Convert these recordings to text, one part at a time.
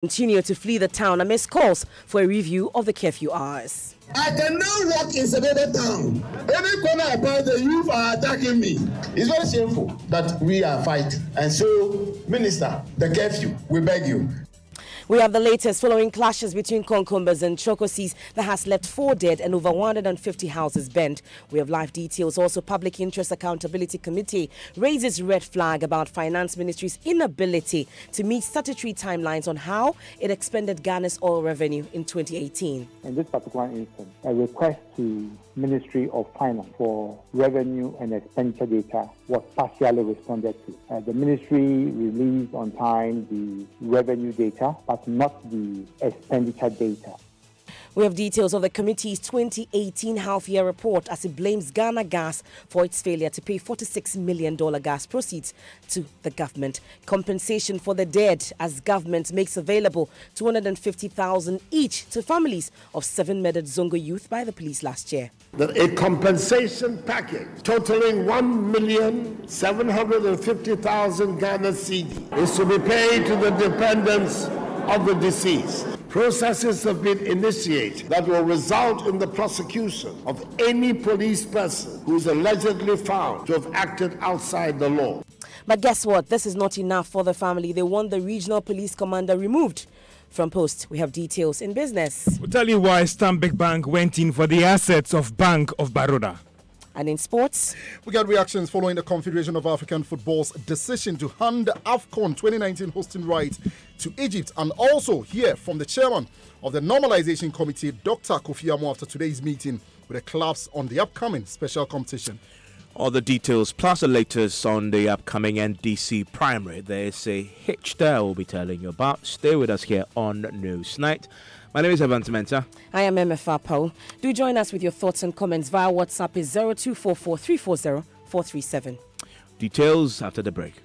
Continue to flee the town amidst calls for a review of the curfew hours. I cannot walk in Sebede town. Every corner I pass, the youth are attacking me. It's very shameful that we are fighting. And so, Minister, the curfew, we beg you. We have the latest following clashes between Konkombas and Chokosis that has left 4 dead and over 150 houses burnt. We have live details. Also, Public Interest Accountability Committee raises red flag about Finance Ministry's inability to meet statutory timelines on how it expended Ghana's oil revenue in 2018. In this particular instance, a request to Ministry of Finance for revenue and expenditure data was partially responded to. The ministry released on time the revenue data, but not the expenditure data. We have details of the committee's 2018 half-year report as it blames Ghana Gas for its failure to pay $46 million gas proceeds to the government. Compensation for the dead as government makes available $250,000 each to families of 7 murdered Zongo youth by the police last year. That a compensation package totaling 1,750,000 Ghana cedi is to be paid to the dependents of the deceased. Processes have been initiated that will result in the prosecution of any police person who is allegedly found to have acted outside the law. But guess what? This is not enough for the family. They want the regional police commander removed from post. We have details in business. We'll tell you why Stanbic Bank went in for the assets of Bank of Baroda. And in sports, we got reactions following the Confederation of African Football's decision to hand the AFCON 2019 hosting rights to Egypt, and also hear from the chairman of the Normalization Committee, Dr. Kofi Amo, after today's meeting with the clubs on the upcoming special competition. All the details plus the latest on the upcoming NDC primary. There's a hitch there we'll be telling you about. Stay with us here on Newsnight. My name is Evan Mensah. I am MFR Paul. Do join us with your thoughts and comments via WhatsApp is 0244 340 437. Details after the break.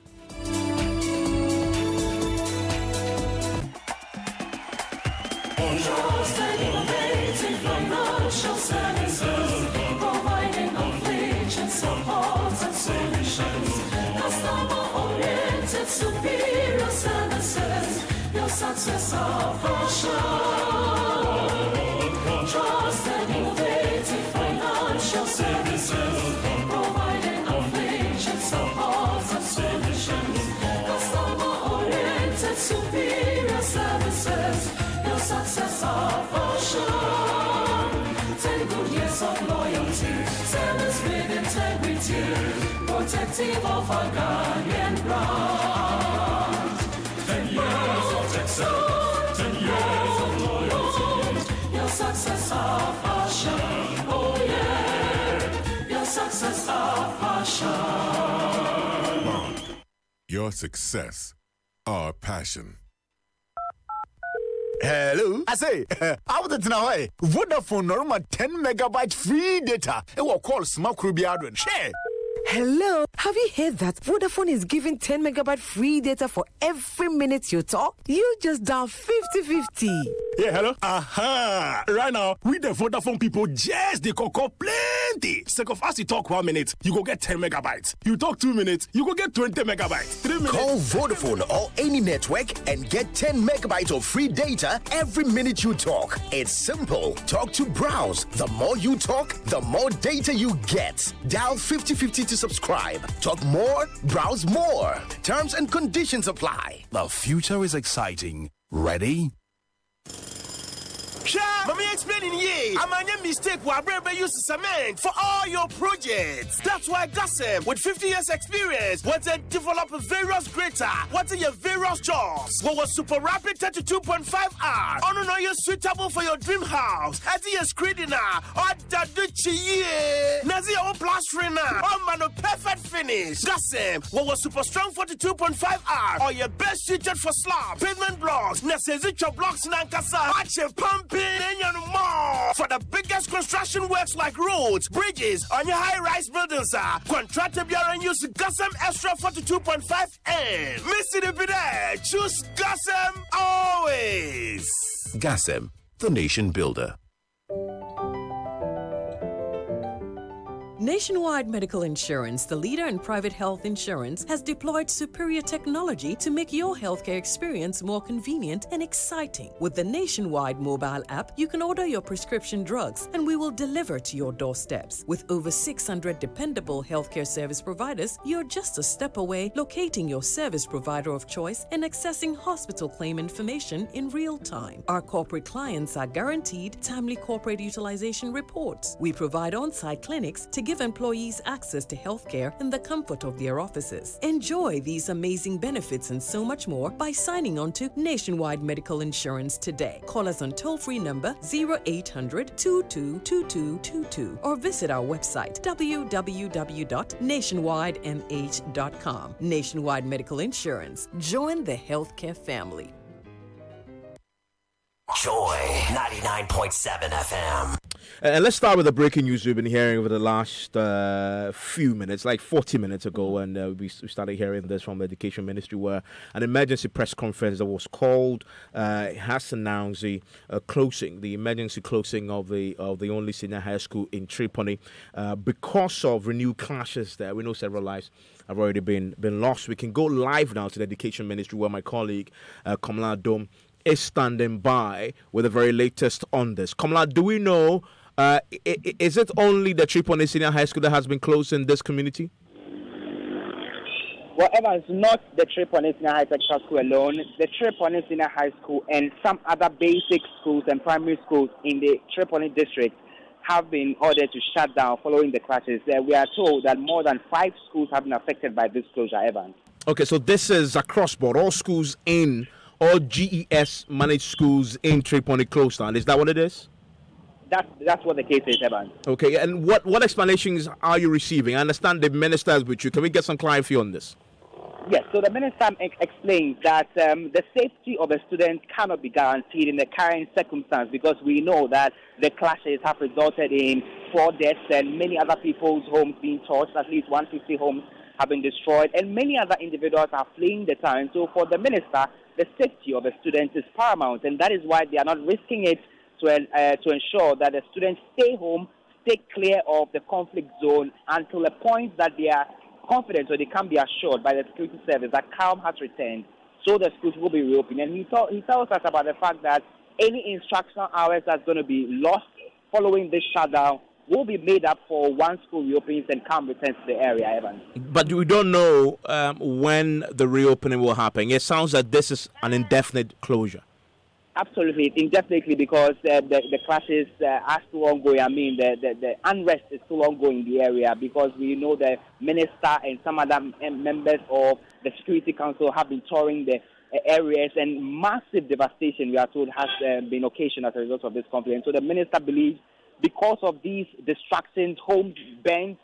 Superior services, your success our portion. Trusted, innovative financial services, providing inflation support and solutions. Customer-oriented, superior services, your success our portion. 10 good years of loyalty, service with integrity, protective of our Ghanaian brand. 10 years of excellence, 10 years of loyalty. Your success our passion, oh yeah. Your success our passion. Your success our passion. Hello, I say, I was now. Vodafone normal 10 megabyte free data. It will call Smart Rubiadron. Share. Hello, have you heard that Vodafone is giving 10 megabyte free data for every minute you talk? You just dial 50-50. Yeah, hello. Aha! Right now, with the Vodafone people, just they call plenty. Second of us, you talk 1 minute, you go get 10 megabytes. You talk 2 minutes, you go get 20 megabytes. 3 minutes. Call Vodafone or any network and get 10 megabytes of free data every minute you talk. It's simple. Talk to browse. The more you talk, the more data you get. Dial 50-50 to subscribe. Talk more, browse more. Terms and conditions apply. The future is exciting. Ready? Let me explain in here. I'm a mistake where I use cement for all your projects. That's why Gassem, with 50 years experience, want to develop various greater, what's your various jobs. What was super rapid 32.5 hours. Oh no, you're suitable for your dream house. At your screening now, or Daduchi, Nazi or plastering now. Oh man, a perfect finish. Gassem, what was super strong 42.5 hours. Or your best suited for slab, pavement blocks, Nasezicha blocks, Nankasa, Ache pumping. For the biggest construction works like roads, bridges, on your high-rise buildings, contractor and use Gassem Extra 42.5N. Missy the bidet, choose Gassem always. Gassem, the nation builder. Nationwide Medical Insurance, the leader in private health insurance, has deployed superior technology to make your healthcare experience more convenient and exciting. With the Nationwide mobile app, you can order your prescription drugs and we will deliver to your doorsteps. With over 600 dependable healthcare service providers, you're just a step away locating your service provider of choice and accessing hospital claim information in real time. Our corporate clients are guaranteed timely corporate utilization reports. We provide on-site clinics to give employees access to healthcare in the comfort of their offices. Enjoy these amazing benefits and so much more by signing on to Nationwide Medical Insurance today. Call us on toll-free number 0800-222222 or visit our website www.nationwidemh.com. Nationwide Medical Insurance. Join the healthcare family. Joy 99.7 FM. And let's start with the breaking news we've been hearing over the last few minutes, like 40 minutes ago, and we started hearing this from the Education Ministry, where an emergency press conference that was called has announced the emergency closing of the only senior high school in Tripoli because of renewed clashes there. We know several lives have already been lost. We can go live now to the Education Ministry, where my colleague Kamala Dome is standing by with the very latest on this. Kamala, do we know, is it only the Tripoli Senior High School that has been closed in this community? Well, Evans, not the Tripoli Senior High School alone. The Tripoli Senior High School and some other basic schools and primary schools in the Tripoli district have been ordered to shut down following the clashes. We are told that more than 5 schools have been affected by this closure, Evans. Okay, so this is across board, all schools in all GES managed schools in Tripoli closed down. Is that what it is? That's what the case is, Evan. Okay, and what explanations are you receiving? I understand the minister is with you. Can we get some clarity on this? Yes, so the minister explains that the safety of the students cannot be guaranteed in the current circumstance because we know that the clashes have resulted in 4 deaths and many other people's homes being torched. At least 150 homes have been destroyed and many other individuals are fleeing the town. So for the minister, the safety of the students is paramount, and that is why they are not risking it to ensure that the students stay home, stay clear of the conflict zone until the point that they are confident or they can be assured by the security service that calm has returned, so the schools will be reopened. And he tells us about the fact that any instructional hours that's going to be lost following this shutdown will be made up for once school reopens and calm returns to the area, Evan. But we don't know when the reopening will happen. It sounds like this is an indefinite closure. Absolutely, indefinitely, because the clashes are still ongoing. I mean, the unrest is still ongoing in the area because we know the minister and some other members of the Security Council have been touring the areas, and massive devastation, we are told, has been occasioned as a result of this conflict. So the minister believes because of these distractions, homes burned,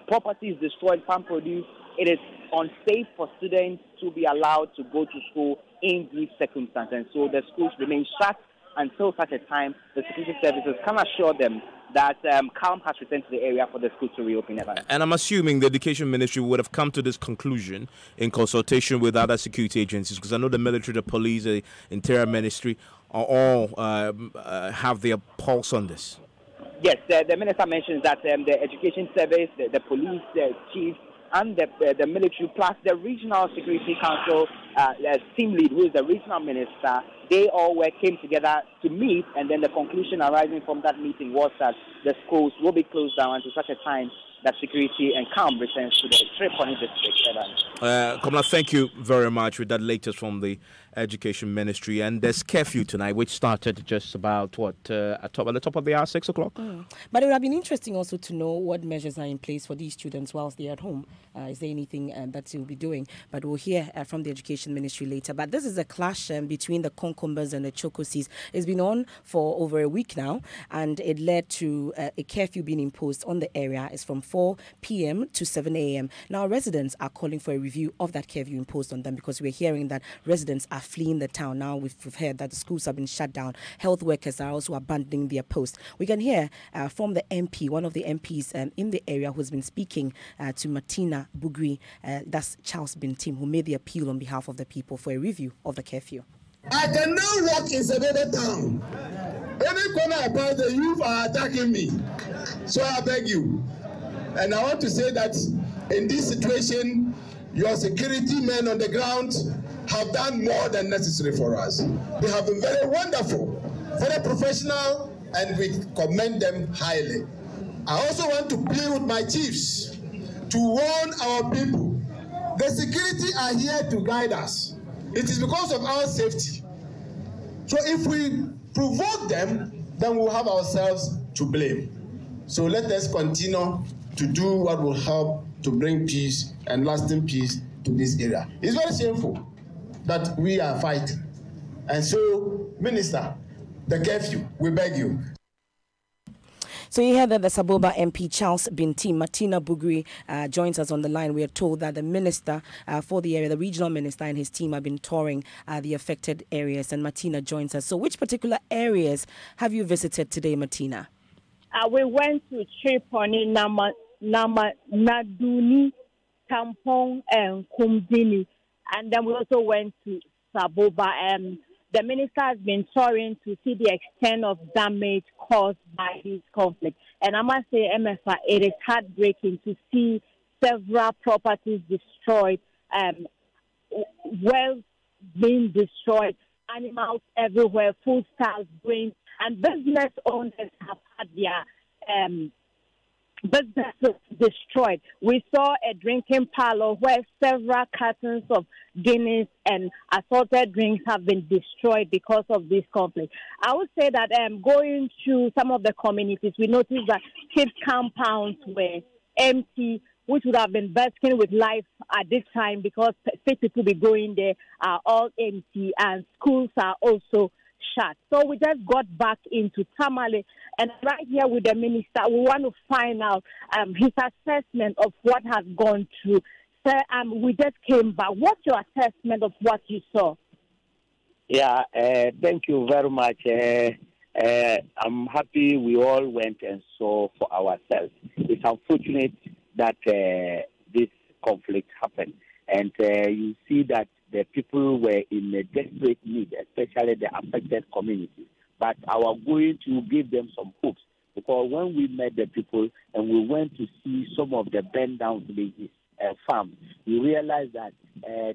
properties destroyed, farm produce, it is unsafe for students to be allowed to go to school in these circumstances. So the schools remain shut until such a time the security services can assure them that calm has returned to the area for the schools to reopen. And I'm assuming the Education Ministry would have come to this conclusion in consultation with other security agencies, because I know the military, the police, the Interior Ministry are all have their pulse on this. Yes, the minister mentions that the Education Service, the police, the chiefs, and the military, plus the Regional Security Council team lead, who is the regional minister, they all came together to meet, and then the conclusion arising from that meeting was that the schools will be closed down until such a time that security and calm returns to the Tripoli district. Kamala, thank you very much with that latest from the Education Ministry. And there's curfew tonight, which started just about, at the top of the hour, 6 o'clock? But it would have been interesting also to know what measures are in place for these students whilst they're at home. Is there anything that you'll be doing? But we'll hear from the Education Ministry later. But this is a clash between the Konkombas and the Chokosis. It's been on for over a week now, and it led to a curfew being imposed on the area. It's from 4 p.m. to 7 a.m. Now, residents are calling for a review of that curfew imposed on them because we're hearing that residents are fleeing the town. Now we've heard that the schools have been shut down. Health workers are also abandoning their posts. We can hear from the MP, one of the MPs in the area who's been speaking to Martina Bugri, that's Charles Bintim, who made the appeal on behalf of the people for a review of the curfew. I can now walk in Sebede town. Any corner I pass, the youth are attacking me. So I beg you, And I want to say that in this situation, your security men on the ground have done more than necessary for us. They have been very wonderful, very professional, and we commend them highly. I also want to plead with my chiefs to warn our people. The security are here to guide us. It is because of our safety. So if we provoke them, then we'll have ourselves to blame. So let us continue to do what will help to bring peace and lasting peace to this area. It's very shameful that we are fighting. And so, Minister, the curfew, we beg you. So you heard that the Saboba MP Charles Binti Martina Bugri joins us on the line. We are told that the minister for the area, the regional minister and his team have been touring the affected areas, and Martina joins us. So which particular areas have you visited today, Martina? We went to Triponi, Naduni, Tampong, and Kumdini, and then we also went to Saboba. The minister has been touring to see the extent of damage caused by this conflict. And I must say, MFA, it is heartbreaking to see several properties destroyed, wells being destroyed, animals everywhere, foodstuffs, grains, and business owners have had their businesses destroyed. We saw a drinking parlor where several cartons of Guinness and assorted drinks have been destroyed because of this conflict. I would say that going to some of the communities, we noticed that kids' compounds were empty, which would have been bursting with life at this time because people be going there are all empty and schools are also shut. So we just got back into Tamale, and right here with the minister, we want to find out his assessment of what has gone through. Sir, we just came back. What's your assessment of what you saw? Yeah, thank you very much. I'm happy we all went and saw for ourselves. It's unfortunate that this conflict happened, and you see that the people were in a desperate need, especially the affected communities. But I was going to give them some hopes, because when we met the people and we went to see some of the burned down villages, farms, we realized that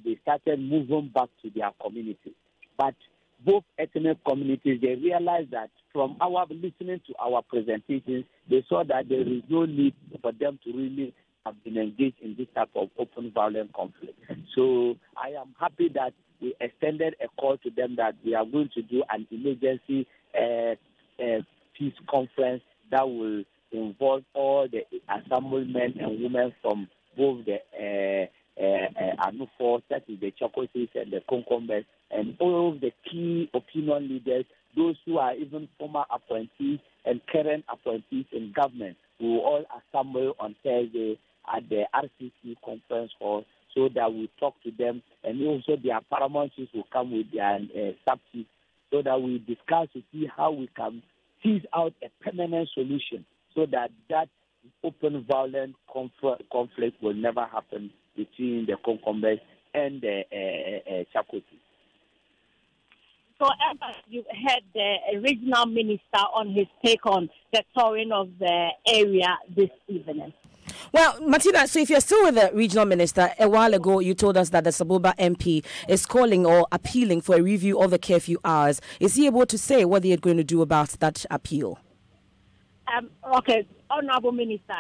they started moving back to their communities. But both ethnic communities, they realized that from our listening to our presentations, they saw that there is no need for them to really have been engaged in this type of open violent conflict. So I am happy that we extended a call to them that we are going to do an emergency peace conference that will involve all the assembled men and women from both the Anufo, that is the Chokosis and the Konkombes, and all of the key opinion leaders, those who are even former appointees and current appointees in government, who will all assemble on Thursday at the RCC conference hall, so that we talk to them, and also their paramount chiefs will come with their sub-chiefs, so that we discuss to see how we can tease out a permanent solution, so that that open violent conflict will never happen between the Konkombes and the Chakosis. So, you've heard the regional minister on his take on the touring of the area this evening. Well, Martina, so if you're still with the regional minister, a while ago you told us that the Saboba MP is calling or appealing for a review of the curfew hours. Is he able to say what they're going to do about that appeal? Okay, Honorable Minister,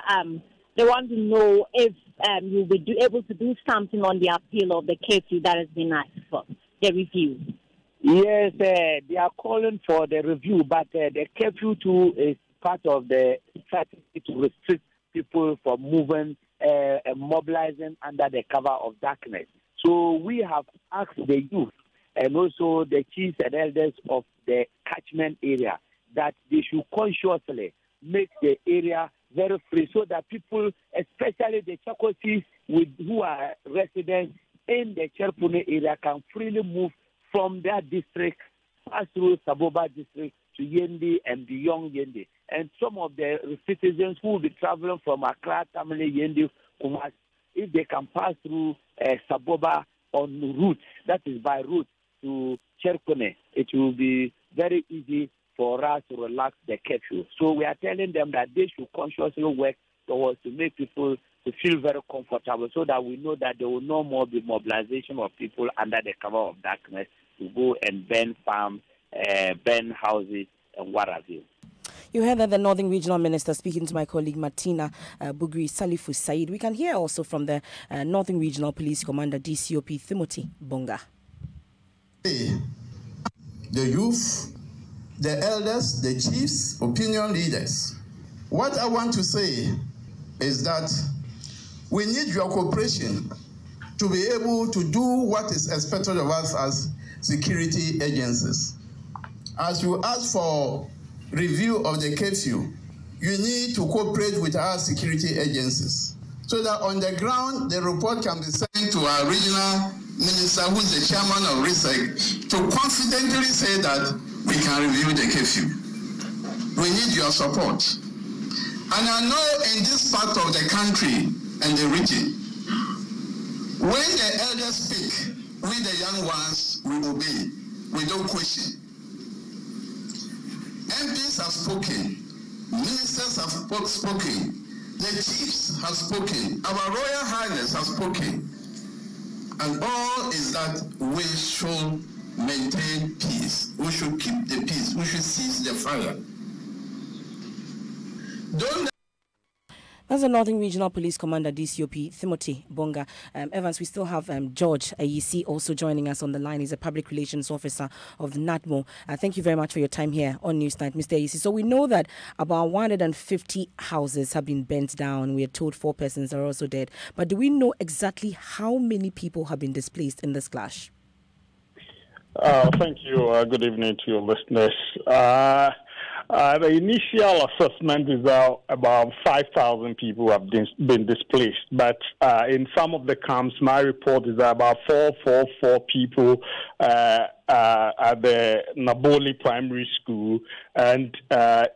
they want to know if you'll be able to do something on the appeal of the curfew that has been asked for, the review. Yes, they are calling for the review, but the curfew too is part of the strategy to restrict people from moving and mobilizing under the cover of darkness. So we have asked the youth and also the chiefs and elders of the catchment area that they should consciously make the area very free, so that people, especially the Chakosis who are residents in the Cherpune area, can freely move from their district, pass through Saboba district to Yendi and beyond Yendi. And some of the citizens who will be traveling from Accra, Tamale, Yendi, Kumasi, if they can pass through Saboba on route, that is by route to Cherpune, it will be very easy for us to relax the curfew. So we are telling them that they should consciously work afterwards to make people to feel very comfortable so that we know that there will no more be mobilization of people under the cover of darkness to go and burn farms, burn houses, and what have you. You heard that the Northern Regional Minister speaking to my colleague Martina Bugri Salifu Said. We can hear also from the Northern Regional Police Commander DCOP Timothy Bonga. The youth, the elders, the chiefs, opinion leaders. What I want to say is that we need your cooperation to be able to do what is expected of us as security agencies. As you ask for review of the curfew, you need to cooperate with our security agencies so that on the ground the report can be sent to our regional minister, who is the chairman of RISEC, to confidently say that we can review the curfew. We need your support. And I know in this part of the country and the region, when the elders speak, we the young ones will obey without question. MPs have spoken, ministers have spoken, the chiefs have spoken, our Royal Highness have spoken, and all is that we should maintain peace. We should keep the peace. We should cease the fire. That's the Northern Regional Police Commander DCOP Timothy Bonga. Evans, we still have George Ayisi also joining us on the line. He's a Public Relations Officer of the NADMO. Thank you very much for your time here on Newsnight, Mr. Ayisi. So we know that about 150 houses have been burnt down. We are told 4 persons are also dead. But do we know exactly how many people have been displaced in this clash? Thank you. Good evening to your listeners. The initial assessment is that about 5,000 people have been displaced, but in some of the camps, my report is that about 444 people at the Naboli Primary School, and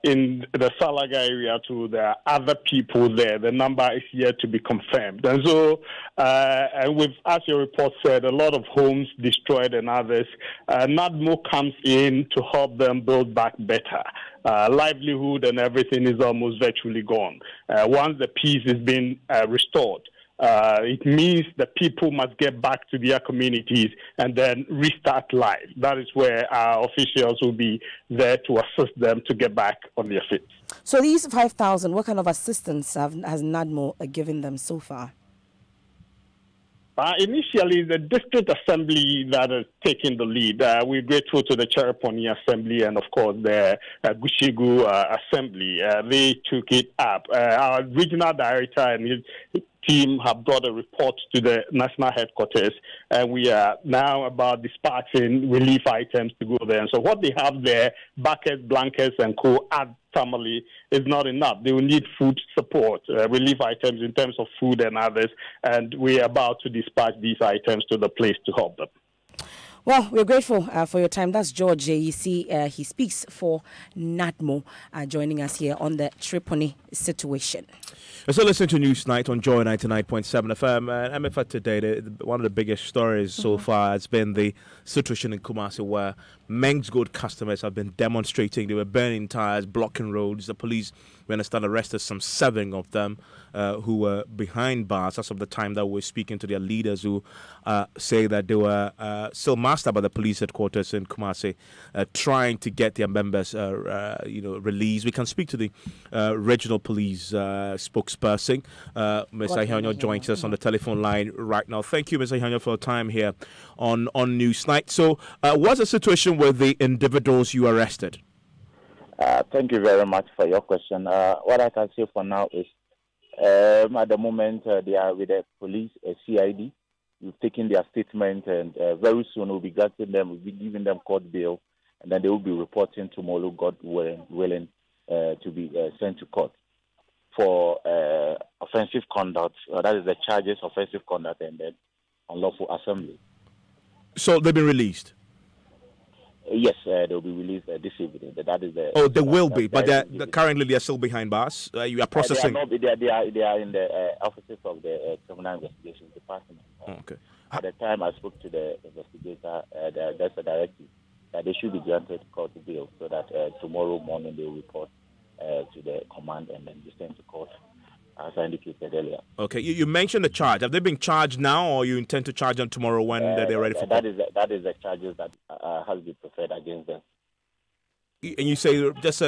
in the Salaga area too, there are other people there. The number is yet to be confirmed. And so, and with, as your report said, a lot of homes destroyed and others, NADMO comes in to help them build back better. Livelihood and everything is almost virtually gone. Once the peace is being restored, it means that people must get back to their communities and then restart life. That is where our officials will be there to assist them to get back on their feet. So these 5,000, what kind of assistance has NADMO given them so far? Initially, the district assembly that is taking the lead. We're grateful to the Chereponi Assembly and, of course, the Gushigu Assembly. They took it up. Our regional director and his team have brought a report to the national headquarters, and we are now about dispatching relief items to go there. And so what they have there, buckets, blankets, and family, is not enough. They will need food support, relief items in terms of food and others, and we are about to dispatch these items to the place to help them. Well, we're grateful for your time. That's George Ayisi. He speaks for NADMO, joining us here on the Tripoli situation. So listen to Newsnight on Joy 99.7 FM. And MFA today, one of the biggest stories so far has been the situation in Kumasi where Men's Gold customers have been demonstrating. They were burning tires, blocking roads. The police, we understand, arrested some 7 of them who were behind bars as of the time that we're speaking to their leaders, who say that they were still masked by the police headquarters in Kumasi, trying to get their members released. We can speak to the regional police spokesperson. Ms. Ihanyo joins us on the telephone line right now. Thank you, Ms. Ihanyo, for your time here on Newsnight. So what's the situation with the individuals you arrested? Thank you very much for your question. What I can say for now is at the moment they are with the police, CID. We've taken their statement, and very soon we'll be granting them, we'll be giving them court bail, and then they will be reporting tomorrow, God willing, to be sent to court for offensive conduct. That is the charges, offensive conduct, and then unlawful assembly. So they've been released? Yes, they'll be released this evening. That is the. Oh, they will be, but currently they are still behind bars. You are processing. They are in the offices of the Criminal Investigation Department. Okay. At the time I spoke to the investigator, there's a directive that they should be granted court bail, so that tomorrow morning they will report to the command and then be sent to court as I indicated earlier. Okay, you mentioned the charge. Have they been charged now, or you intend to charge them tomorrow when they're ready for that? That is the charges that has been preferred against them. And you say, just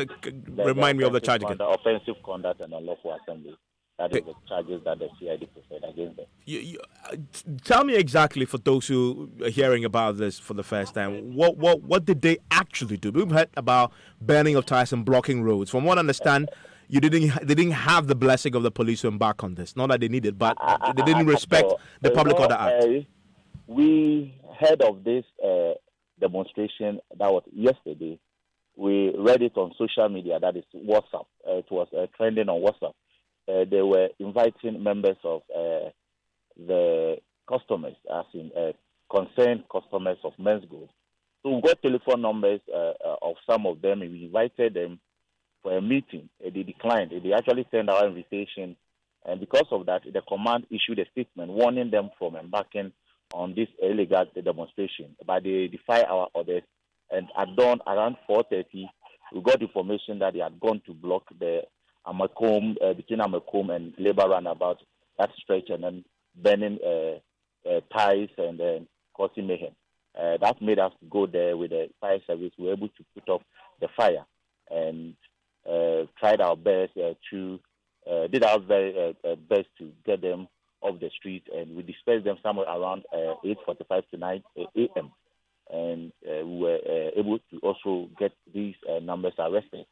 remind me of the charge again. Offensive conduct and unlawful assembly. That is the charges that the CID preferred against them. Tell me exactly, for those who are hearing about this for the first time, what did they actually do? We've heard about burning of tires and blocking roads. From what I understand, they didn't have the blessing of the police to embark on this. Not that they needed, but they didn't respect the Public Order Act. We heard of this demonstration that was yesterday. We read it on social media, that is WhatsApp. It was trending on WhatsApp. They were inviting members of the customers, as in concerned customers of Men's Gold. So we got telephone numbers of some of them, and we invited them for a meeting. They declined. They actually sent our invitation, and because of that, the command issued a statement warning them from embarking on this illegal demonstration. But they defy our orders, and at dawn, around 4:30, we got information that they had gone to block the Amakom, between Amakom and Labour Roundabout, that stretch, and then burning ties and then causing mayhem. That made us go there with the fire service. We were able to put off the fire and tried our best did our very best to get them off the street, and we dispersed them somewhere around 8:45 to 9 a.m. And we were able to also get these numbers arrested.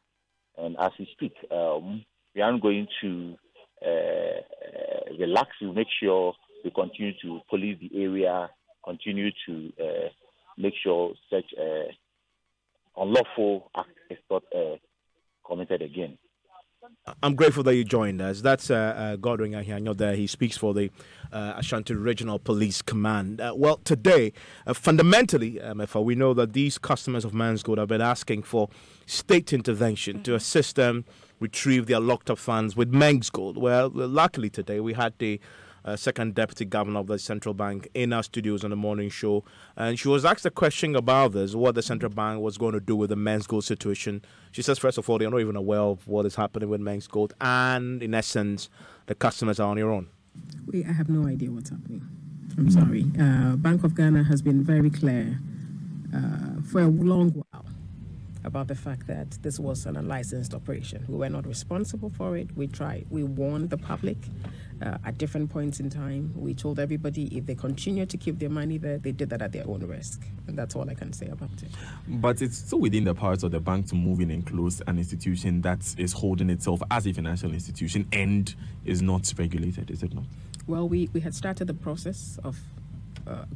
And as we speak, we aren't going to relax. We make sure we continue to police the area, continue to make sure such unlawful act is not committed again. I'm grateful that you joined us. That's Godwin Ahianyo there. He speaks for the Ashanti Regional Police Command. Well, today, fundamentally, we know that these customers of Men's Gold have been asking for state intervention to assist them retrieve their locked-up funds with Men's Gold. Well, luckily today we had the second deputy governor of the central bank in our studios on the morning show, and she was asked a question about this, what the central bank was going to do with the Men's Gold situation. She says, first of all, they're not even aware of what is happening with Men's Gold, and in essence, the customers are on their own. I have no idea what's happening. I'm sorry. Bank of Ghana has been very clear for a long while about the fact that this was an unlicensed operation. We were not responsible for it. We warned the public at different points in time. We told everybody if they continue to keep their money there, they did that at their own risk. And that's all I can say about it. But it's still within the powers of the bank to move in and close an institution that is holding itself as a financial institution and is not regulated, is it not? Well, we had started the process of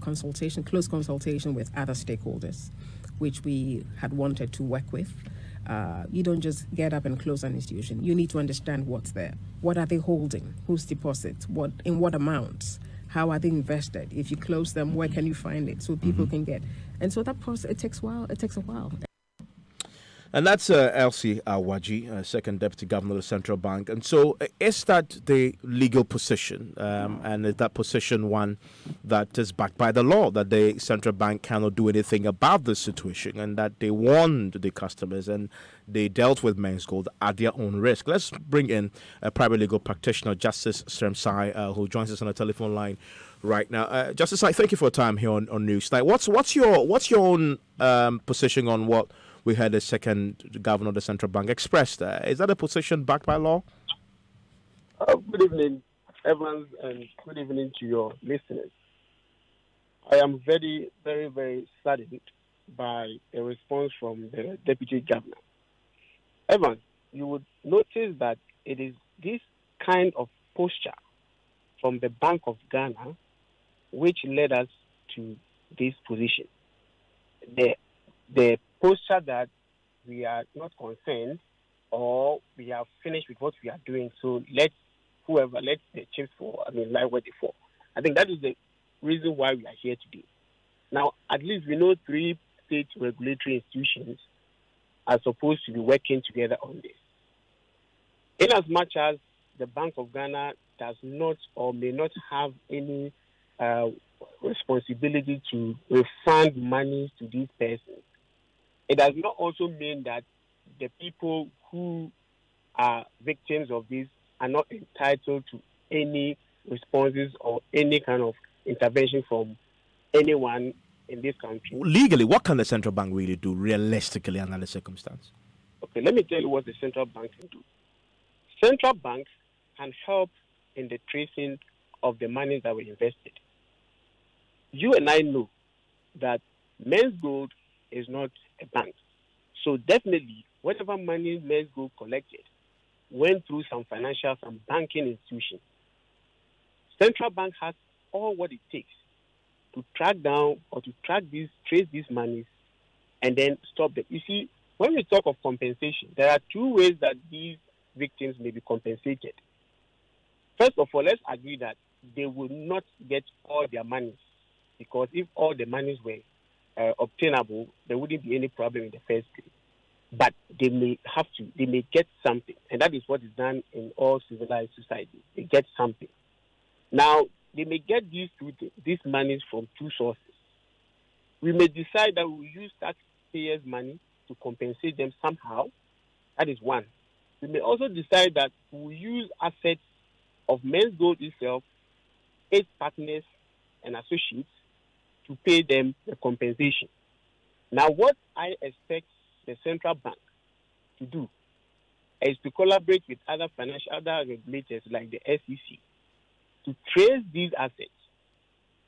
close consultation with other stakeholders, which we had wanted to work with. You don't just get up and close an institution. You need to understand what's there. What are they holding? Whose deposits? In what amounts? How are they invested? If you close them, where can you find it so people can get? And so that process, it takes a while. And that's Elsie Awaji, second deputy governor of the central bank. And so is that the legal position? And is that position one that is backed by the law, that the central bank cannot do anything about this situation, and that they warned the customers and they dealt with Men's Gold at their own risk? Let's bring in a private legal practitioner, Justice Sremsai, who joins us on the telephone line right now. Justice, I thank you for your time here on Newsnight. What's your own position on what we had the second governor of the central bank expressed? Is that a position backed by law? Good evening, Evans, and good evening to your listeners. I am very, very, very saddened by a response from the deputy governor. Evans, you would notice that it is this kind of posture from the Bank of Ghana which led us to this position. The posture that we are not concerned or we have finished with what we are doing, so let the chips lie where they fall. I think that is the reason why we are here today. Now, at least we know 3 state regulatory institutions are supposed to be working together on this. In as much as the Bank of Ghana does not or may not have any responsibility to refund money to these persons, it does not also mean that the people who are victims of this are not entitled to any responses or any kind of intervention from anyone in this country. Legally, what can the central bank really do realistically under the circumstance? Okay, let me tell you what the central bank can do. Central banks can help in the tracing of the money that were invested. You and I know that Men's Gold is not a bank. So definitely, whatever money Men's Gold collected went through some banking institution. Central bank has all what it takes to track down or to trace these monies and then stop them. You see, when we talk of compensation, there are two ways that these victims may be compensated. First of all, let's agree that they will not get all their money, because if all the monies were obtainable, there wouldn't be any problem in the first place. But they may get something, and that is what is done in all civilized societies. They get something. Now, they may get these monies from two sources. We may decide that we will use taxpayers' money to compensate them somehow. That is one. We may also decide that we will use assets of Men's Gold itself, its partners and associates, to pay them the compensation. Now, what I expect the central bank to do is to collaborate with other regulators like the SEC to trace these assets,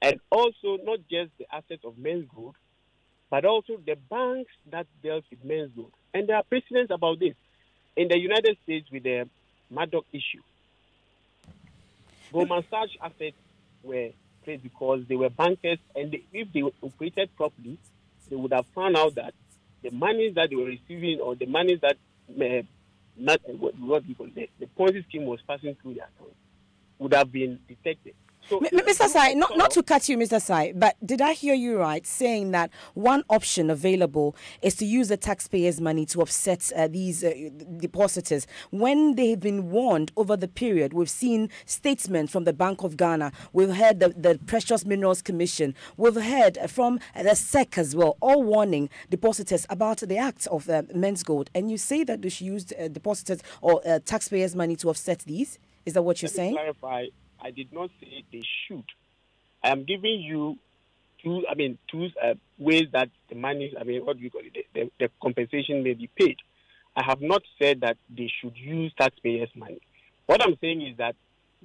and also not just the assets of Men's Gold, but also the banks that dealt with Men's Gold. And there are precedents about this. In the United States with the Murdoch issue, Goldman Sachs assets were traced because they were bankers, and if they operated properly, they would have found out that the monies that they were receiving, or the monies that the Ponzi scheme was passing through their account, would have been detected. So, Mr. Sai, not to cut you, Mr. Sai, but did I hear you right saying that one option available is to use the taxpayers' money to offset these depositors? When they've been warned over the period, we've seen statements from the Bank of Ghana, we've heard the Precious Minerals Commission, we've heard from the SEC as well, all warning depositors about the acts of Men's Gold. And you say that they should use depositors or taxpayers' money to offset these? Is that what you're saying? Let me clarify. I did not say they should. I am giving you two ways that the money, the compensation may be paid. I have not said that they should use taxpayers' money. What I'm saying is that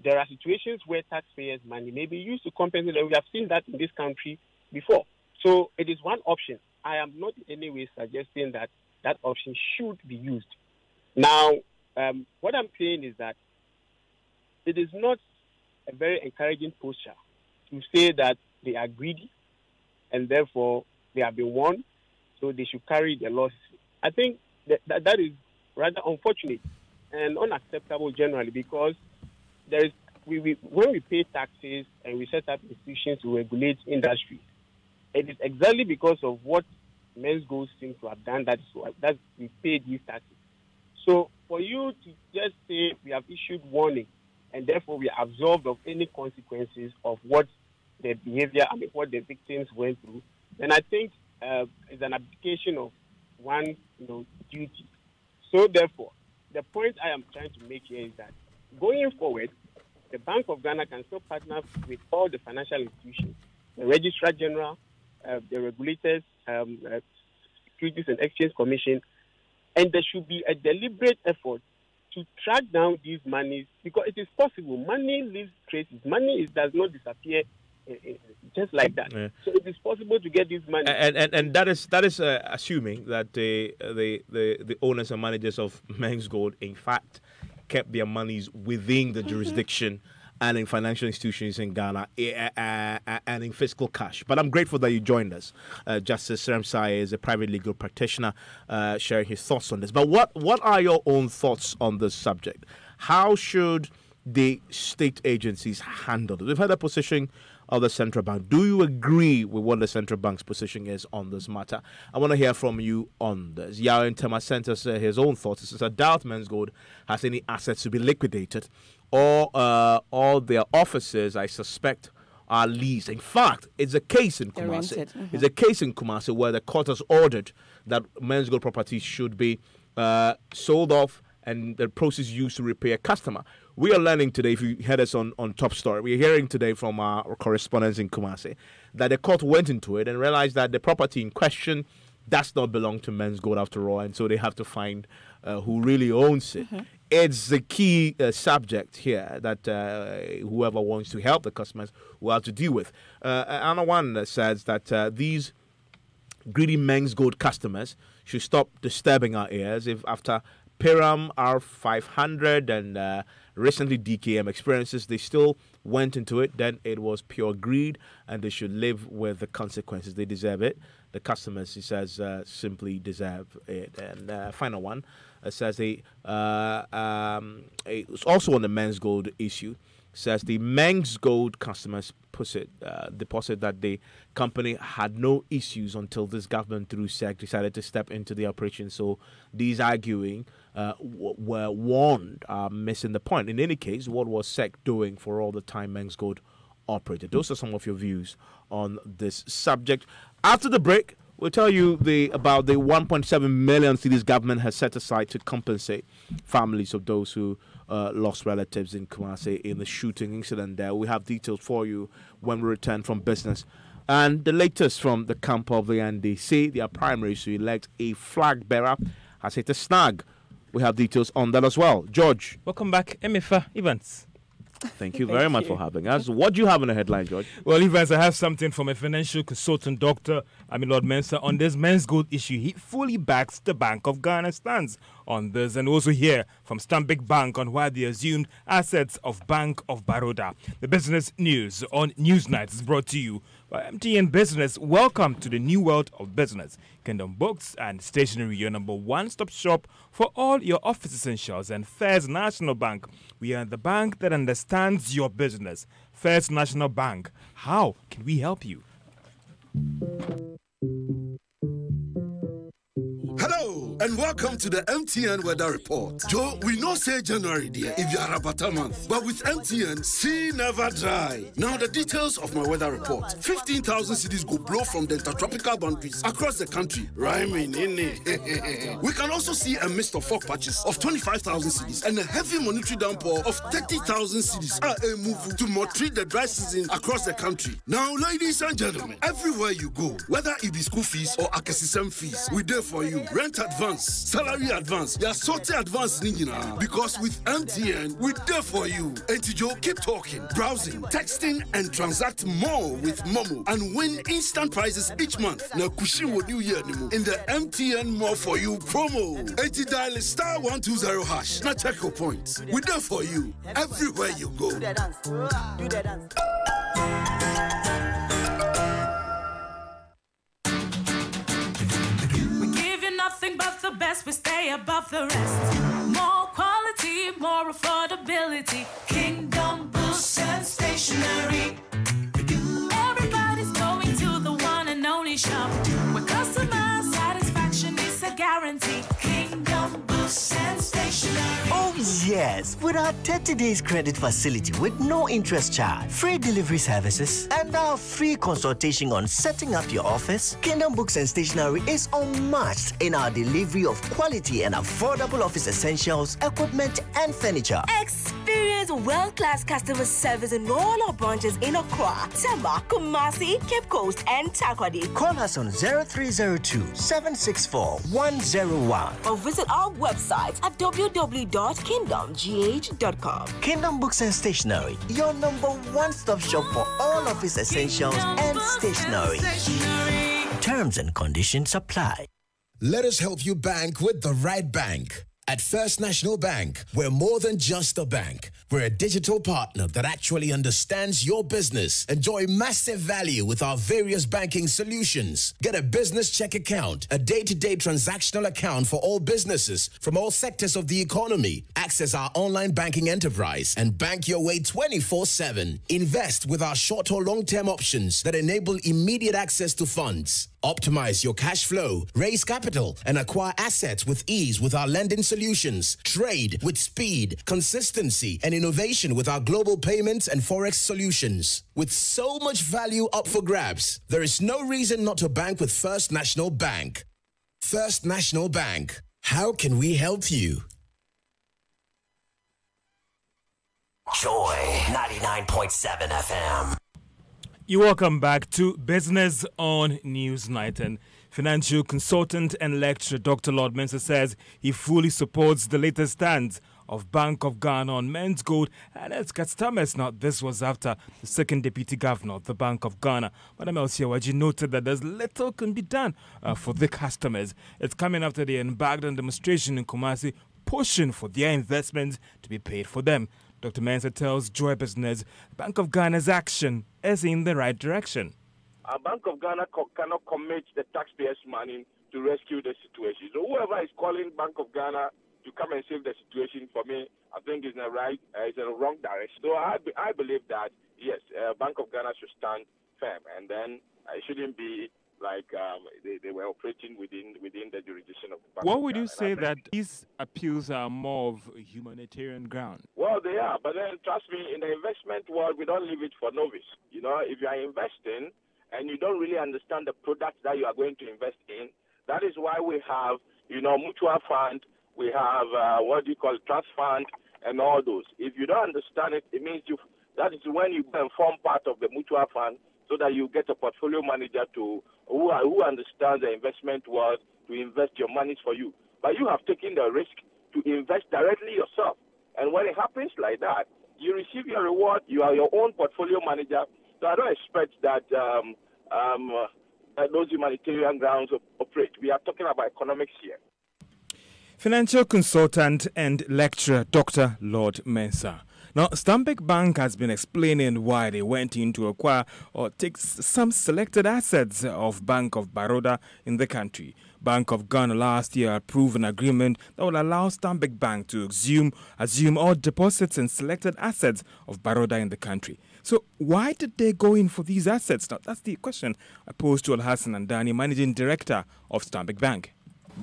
there are situations where taxpayers' money may be used to compensate, and we have seen that in this country before. So it is one option. I am not in any way suggesting that that option should be used. Now, what I'm saying is that it is not a very encouraging posture to say that they are greedy and therefore they have been warned, so they should carry the losses. I think that is rather unfortunate and unacceptable generally, because when we pay taxes and we set up institutions to regulate industry, it is exactly because of what Men's Gold seems to have done that we pay these taxes. So for you to just say we have issued warning and therefore we are absolved of any consequences of what the behavior, what the victims went through, then I think it's an abdication of one's duty. So therefore, the point I am trying to make here is that going forward, the Bank of Ghana can still partner with all the financial institutions, the Registrar General, the regulators, Securities and Exchange Commission, and there should be a deliberate effort to track down these monies, because it is possible. Money leaves traces. Money does not disappear just like that. Yeah. So it is possible to get this money. And that is assuming that the owners and managers of Men's Gold, in fact, kept their monies within the jurisdiction and in financial institutions in Ghana and in fiscal cash. But I'm grateful that you joined us. Justice Serem Sai is a private legal practitioner sharing his thoughts on this. But what are your own thoughts on this subject? How should the state agencies handle it? We've had a position of the central bank. Do you agree with what the central bank's position is on this matter? I want to hear from you on this. Yao Ntema sent us his own thoughts. He says, I doubt Men's Gold has any assets to be liquidated, or all their offices, I suspect, are leased. In fact, it's a case in Kumasi. It's a case in Kumasi where the court has ordered that Men's Gold properties should be sold off and the process used to repay a customer. We are learning today, if you heard us on Top Story, we're hearing today from our correspondents in Kumasi that the court went into it and realized that the property in question does not belong to Men's Gold after all, and so they have to find who really owns it. It's the key subject here that whoever wants to help the customers will have to deal with. Another one says that these greedy Men's Gold customers should stop disturbing our ears if after Piram R500 and recently DKM experiences, they still went into it, then it was pure greed and they should live with the consequences. They deserve it. The customers, he says, simply deserve it. And final one says it's also on the Men's Gold issue, says the Men's Gold customers deposit that the company had no issues until this government through SEC decided to step into the operation. So these arguing were warned are missing the point. In any case, what was SEC doing for all the time Men's Gold operated? Those are some of your views on this subject. After the break, we'll tell you about the 1.7 million cedis government has set aside to compensate families of those who lost relatives in Kumasi in the shooting incident there. We have details for you when we return from business. And the latest from the camp of the NDC, their primaries to elect a flag bearer has hit a snag. We have details on that as well. George. Welcome back, Emefa Evans. Thank you very much for having us. What do you have in the headline, George? Well, Evans, I have something from a financial consultant, Dr. Lord Mensah, on this Men's Gold issue. He fully backs the Bank of Ghana's stance on this, and also hear from Stanbic Bank on why the assumed assets of Bank of Baroda. The business news on Newsnight is brought to you by MTN Business. Welcome to the new world of business. Kingdom Books and Stationery, your number one-stop shop for all your office essentials. And First National Bank, we are the bank that understands your business. First National Bank, how can we help you? Hello and welcome to the MTN Weather Report. Joe, we know say January dear if you are a better month, but with MTN, sea never dry. Now the details of my weather report. 15,000 cities go blow from the intertropical boundaries across the country. Rhyming in it. We can also see a mist of fog patches of 25,000 cities and a heavy monetary downpour of 30,000 cities are a move to treat the dry season across the country. Now, ladies and gentlemen, everywhere you go, whether it be school fees or akasisem fees, we there for you. Rent advance, salary advance, your sortie advance, because with MTN, we're there for you. And to Joe, keep talking, browsing, texting, and transact more with Momo and win instant prizes each month. Now, Kushin will new year in the MTN More For You promo. And to dial *120#. Now check your points. We're there for you everywhere you go. Do the dance. Do the dance. Nothing but the best, we stay above the rest. More quality, more affordability. Kingdom Books and Stationery. Everybody's going to the one and only shop where customer satisfaction is a guarantee. Kingdom Books and Stationery. Oh yes, with our 30 days credit facility with no interest charge, free delivery services, and our free consultation on setting up your office, Kingdom Books and Stationery is unmatched in our delivery of quality and affordable office essentials, equipment, and furniture. Experience world-class customer service in all our branches in Accra, Tema, Kumasi, Cape Coast, and Takoradi. Call us on 0302-764-101 or visit our website at www.kingdomgh.com. Kingdom Books and Stationery, your number one-stop shop for all office essentials and stationery. Terms and conditions apply. Let us help you bank with the right bank. At First National Bank, we're more than just a bank. We're a digital partner that actually understands your business. Enjoy massive value with our various banking solutions. Get a business check account, a day-to-day transactional account for all businesses from all sectors of the economy. Access our online banking enterprise and bank your way 24/7. Invest with our short or long-term options that enable immediate access to funds. Optimize your cash flow, raise capital, and acquire assets with ease with our lending solutions. Trade with speed, consistency, and innovation with our global payments and forex solutions. With so much value up for grabs, there is no reason not to bank with First National Bank. First National Bank. How can we help you? Joy 99.7 FM. You're welcome back to Business on Newsnight. And financial consultant and lecturer Dr. Lord Mensah says he fully supports the latest stance of Bank of Ghana on men's gold and its customers. Now, this was after the second deputy governor of the Bank of Ghana, Madam Elsie Awaji, noted that there's little can be done for the customers. It's coming after they embarked on demonstration in Kumasi, pushing for their investments to be paid for them. Dr. Mensah tells Joy Business Bank of Ghana's action is in the right direction. Bank of Ghana cannot commit the taxpayers' money to rescue the situation. So whoever is calling Bank of Ghana to come and save the situation, for me, I think is in the right, is in the wrong direction. So I believe that yes, Bank of Ghana should stand firm, and then it shouldn't be like they were operating within the jurisdiction of the Bank. What would you say that these appeals are more of a humanitarian ground? Well, they are, but then trust me, in the investment world, we don't leave it for novice. You know, if you are investing and you don't really understand the product that you are going to invest in, that is why we have, mutual fund, we have trust fund, and all those. If you don't understand it, it means that is when you form part of the mutual fund, so that you get a portfolio manager who understands the investment world to invest your monies for you. But you have taken the risk to invest directly yourself. And when it happens like that, you receive your reward. You are your own portfolio manager. So I don't expect that those humanitarian grounds operate. We are talking about economics here. Financial consultant and lecturer Dr. Lord Mensah. Now, Stanbic Bank has been explaining why they went in to acquire or take some selected assets of Bank of Baroda in the country. Bank of Ghana last year approved an agreement that will allow Stanbic Bank to assume all deposits and selected assets of Baroda in the country. So why did they go in for these assets? Now, that's the question I posed to Al-Hassan Andani, Managing Director of Stanbic Bank.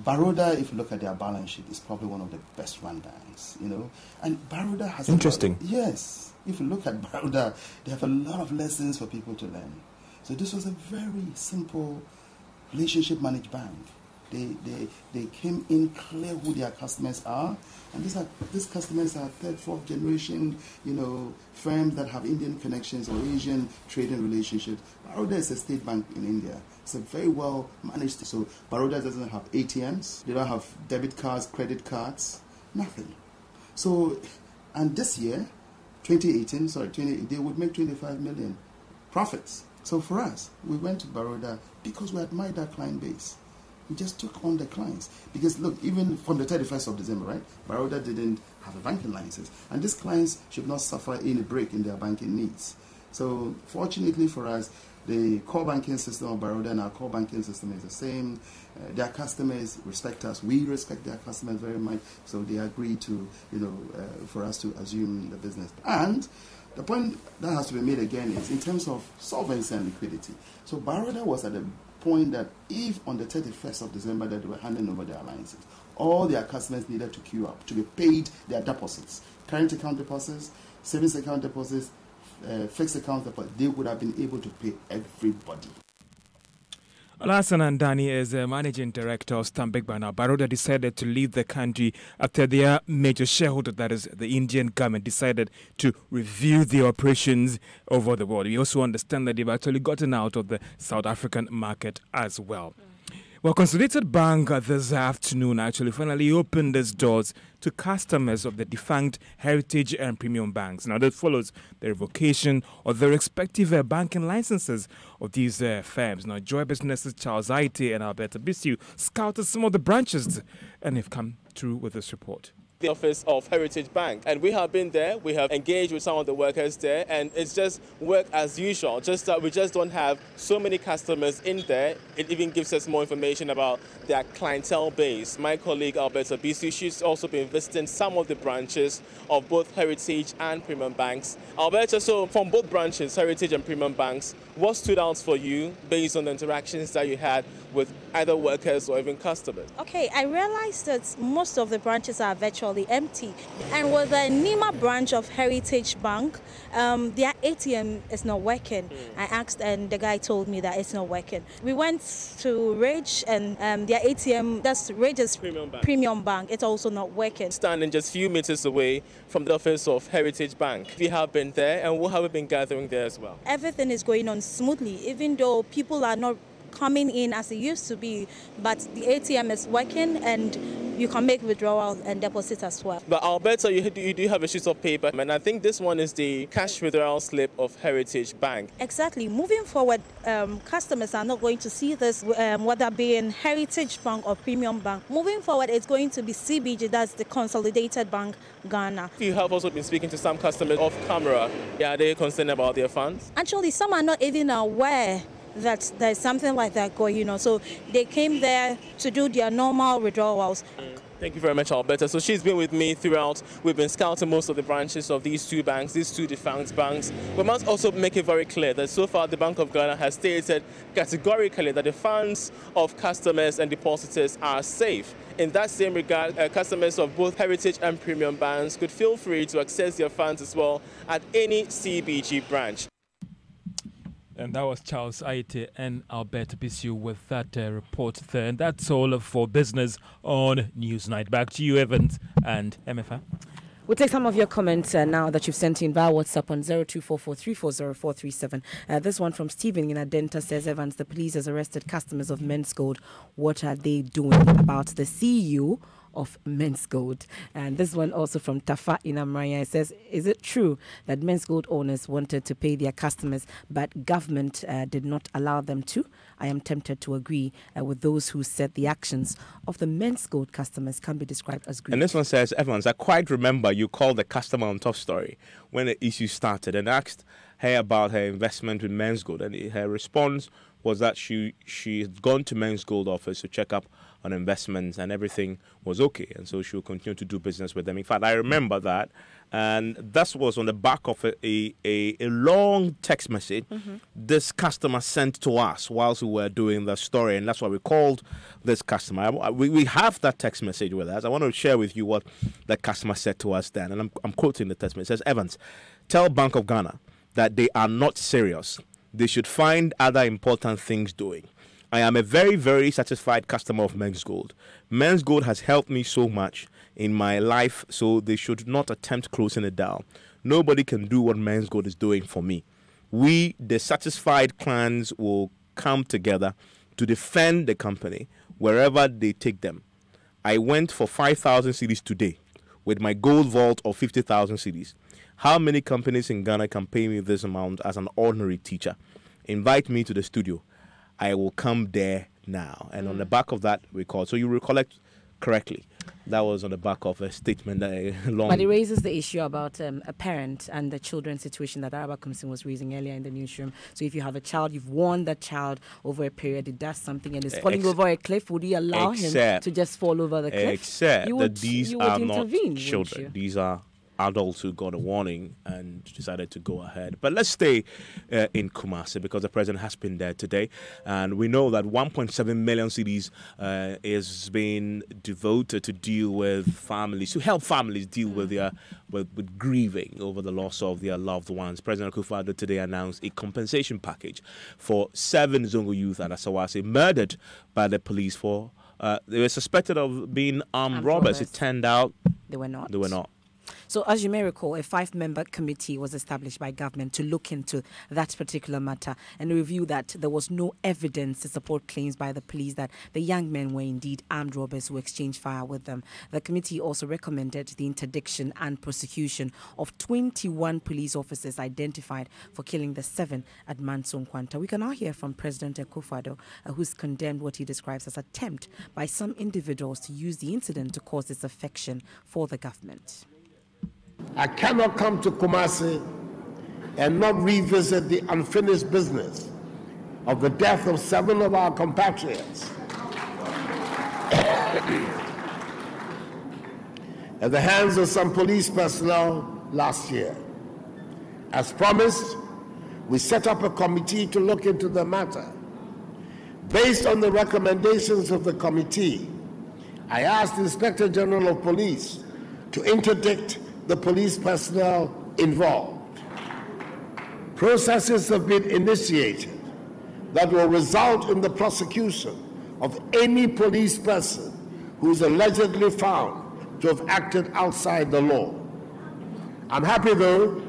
Baroda, if you look at their balance sheet, is probably one of the best run banks, And Baroda has interesting. Yes, if you look at Baroda, they have a lot of lessons for people to learn. So this was a very simple relationship managed bank. They came in clear who their customers are, and these customers are third, fourth generation, firms that have Indian connections or Asian trading relationships. Baroda is a state bank in India. It's a very well managed. So Baroda doesn't have ATMs. They don't have debit cards, credit cards, nothing. So, and this year, 2018, they would make 25 million profits. So for us, we went to Baroda because we admired our client base. We just took on the clients. Because look, even from the 31st of December, right, Baroda didn't have a banking license. And these clients should not suffer any break in their banking needs. So fortunately for us, the core banking system of Baroda and our core banking system is the same. Their customers respect us. We respect their customers very much. So they agreed to, for us to assume the business. And the point that has to be made again is in terms of solvency and liquidity. So Baroda was at the point that if on the 31st of December that they were handing over their alliances, all their customers needed to queue up to be paid their deposits, current account deposits, savings account deposits, fixed account deposits. They would have been able to pay everybody. Al-Hassan Andani is a managing director of Stanbic Bank. Baroda decided to leave the country after their major shareholder, that is the Indian government, decided to review the operations over the world. We also understand that they've actually gotten out of the South African market as well. Well, Consolidated Bank this afternoon actually finally opened its doors to customers of the defunct Heritage and Premium Banks. Now, that follows the revocation of the respective banking licenses of these firms. Now, Joy Business's Charles Aite and Alberta Bissiu scouted some of the branches and have come through with this report. The office of Heritage Bank, and we have been there. We have engaged with some of the workers there, and it's just work as usual, just that we just don't have so many customers in there. It even gives us more information about their clientele base. My colleague Alberta Bissiu, she's also been visiting some of the branches of both Heritage and Premium Banks. Alberta, so from both branches, Heritage and Premium Banks, what stood out for you based on the interactions that you had with either workers or even customers? Okay, I realized that most of the branches are virtually empty. And with the Nima branch of Heritage Bank, their ATM is not working. I asked and the guy told me that it's not working. We went to Ridge and their ATM, that's Ridge's Premium Bank, it's also not working. Standing just a few meters away from the office of Heritage Bank. We have been there and we have been gathering there as well. Everything is going on smoothly, even though people are not coming in as it used to be, but the ATM is working and you can make withdrawals and deposits as well. But Alberta, you do have a sheet of paper, and I think this one is the cash withdrawal slip of Heritage Bank. Exactly. Moving forward, customers are not going to see this, whether being Heritage Bank or Premium Bank. Moving forward, it's going to be CBG, that's the Consolidated Bank Ghana. You have also been speaking to some customers off camera. Yeah, are they concerned about their funds? Actually, some are not even aware that there's something like that going on. So they came there to do their normal withdrawals. Thank you very much, Alberta. So she's been with me throughout. We've been scouting most of the branches of these two banks, these two defunct banks. We must also make it very clear that so far the Bank of Ghana has stated categorically that the funds of customers and depositors are safe. In that same regard, customers of both Heritage and Premium banks could feel free to access their funds as well at any CBG branch. And that was Charles Aite and Alberta Bisu with that report there. And that's all for business on Newsnight. Back to you, Evans and MFA. We'll take some of your comments now that you've sent in via WhatsApp on 0244340437. This one from Stephen in Adenta says, Evans, the police has arrested customers of Men's Gold. What are they doing about the CEO of Men's Gold? And this one also from Tafa in Amraya says, is it true that Men's Gold owners wanted to pay their customers but government did not allow them to? I am tempted to agree with those who said the actions of the Men's Gold customers can be described as greed. And this one says, Evans, I quite remember you called the customer on Top Story when the issue started and asked her about her investment with Men's Gold, and her response was that she had gone to Men's Gold office to check up on investments and everything was okay, and so she will continue to do business with them. In fact, I remember that, and that was on the back of a long text message this customer sent to us whilst we were doing the story, and that's why we called this customer. We have that text message with us. I want to share with you what the customer said to us then, and I'm quoting the text message. It says, Evans, tell Bank of Ghana that they are not serious. They should find other important things doing. I am a very, very satisfied customer of Men's Gold. Men's Gold has helped me so much in my life, so they should not attempt closing it down. Nobody can do what Men's Gold is doing for me. We, the satisfied clans, will come together to defend the company wherever they take them. I went for 5,000 cedis today with my gold vault of 50,000 cedis. How many companies in Ghana can pay me this amount as an ordinary teacher? Invite me to the studio. I will come there now. And on the back of that, we called. So you recollect correctly. That was on the back of a statement long. But it raises the issue about a parent and the children's situation that Araba Kumsin was raising earlier in the newsroom. So if you have a child, you've warned that child over a period, it does something and is falling over a cliff, would you allow him to just fall over the cliff? Except that these are not intervene, children. These are adults who got a warning and decided to go ahead. But let's stay in Kumasi because the president has been there today, and we know that 1.7 million cedis is being devoted to deal with families, to help families deal with their with grieving over the loss of their loved ones. President Akufo-Addo today announced a compensation package for 7 Zongo youth at Asawase murdered by the police for they were suspected of being armed robbers. It turned out they were not. They were not. So, as you may recall, a 5-member committee was established by government to look into that particular matter and review that there was no evidence to support claims by the police that the young men were indeed armed robbers who exchanged fire with them. The committee also recommended the interdiction and prosecution of 21 police officers identified for killing the 7 at Manso Nkwanta. We can now hear from President Akufo-Addo, who's condemned what he describes as attempt by some individuals to use the incident to cause disaffection for the government. I cannot come to Kumasi and not revisit the unfinished business of the death of 7 of our compatriots at the hands of some police personnel last year. As promised, we set up a committee to look into the matter. Based on the recommendations of the committee, I asked the Inspector General of Police to interdict the police personnel involved. Processes have been initiated that will result in the prosecution of any police person who is allegedly found to have acted outside the law. I'm happy, though,